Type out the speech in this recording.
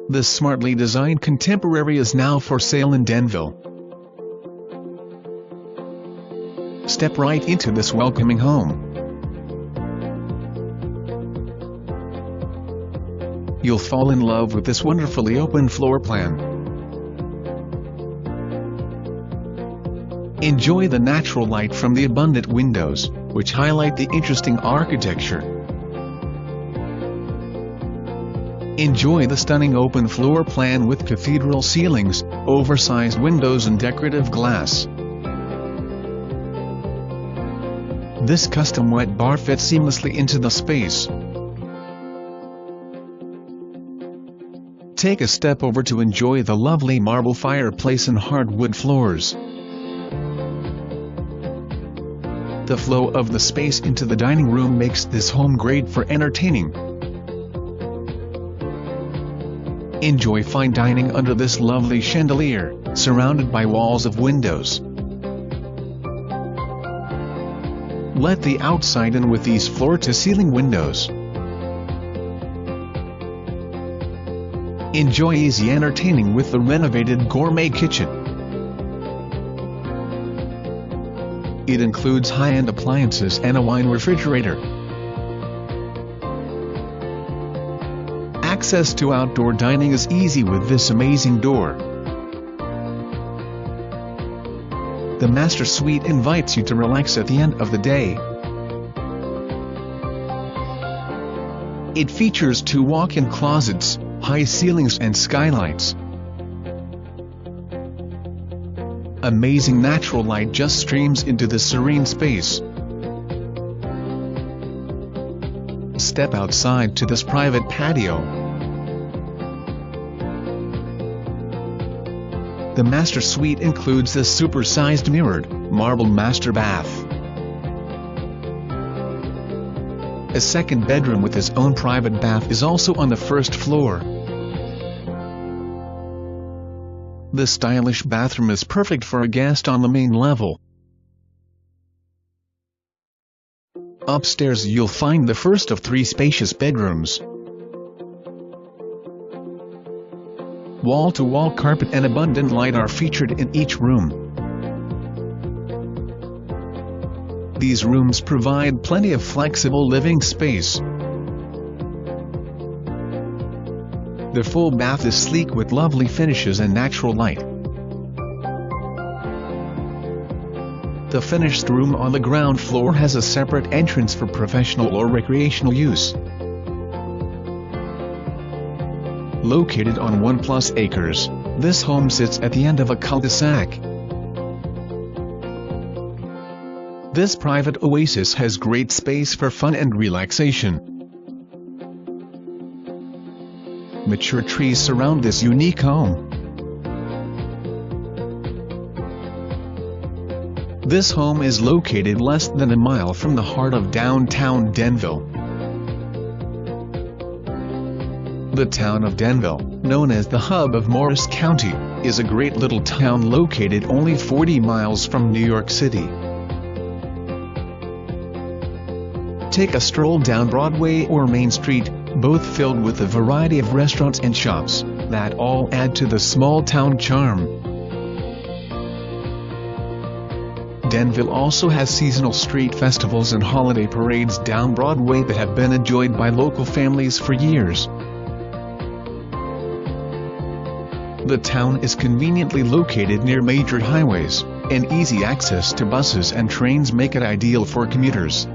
This smartly designed contemporary is now for sale in Denville. Step right into this welcoming home. You'll fall in love with this wonderfully open floor plan. Enjoy the natural light from the abundant windows, which highlight the interesting architecture. Enjoy the stunning open floor plan with cathedral ceilings, oversized windows and decorative glass. This custom wet bar fits seamlessly into the space. Take a step over to enjoy the lovely marble fireplace and hardwood floors. The flow of the space into the dining room makes this home great for entertaining. Enjoy fine dining under this lovely chandelier, surrounded by walls of windows. Let the outside in with these floor-to-ceiling windows. Enjoy easy entertaining with the renovated gourmet kitchen. It includes high-end appliances and a wine refrigerator. Access to outdoor dining is easy with this amazing door. The master suite invites you to relax at the end of the day. It features 2 walk-in closets, high ceilings and skylights. Amazing natural light just streams into the serene space. Step outside to this private patio. The master suite includes this super-sized mirrored, marble master bath. A second bedroom with its own private bath is also on the first floor. This stylish bathroom is perfect for a guest on the main level. Upstairs you'll find the first of 3 spacious bedrooms. Wall-to-wall carpet and abundant light are featured in each room. These rooms provide plenty of flexible living space. The full bath is sleek with lovely finishes and natural light. The finished room on the ground floor has a separate entrance for professional or recreational use. Located on 1+ acres, this home sits at the end of a cul-de-sac. This private oasis has great space for fun and relaxation. Mature trees surround this unique home. This home is located less than a mile from the heart of downtown Denville. The town of Denville, known as the hub of Morris County, is a great little town located only 40 miles from New York City. Take a stroll down Broadway or Main Street, both filled with a variety of restaurants and shops, that all add to the small town charm. Denville also has seasonal street festivals and holiday parades down Broadway that have been enjoyed by local families for years. The town is conveniently located near major highways, and easy access to buses and trains make it ideal for commuters.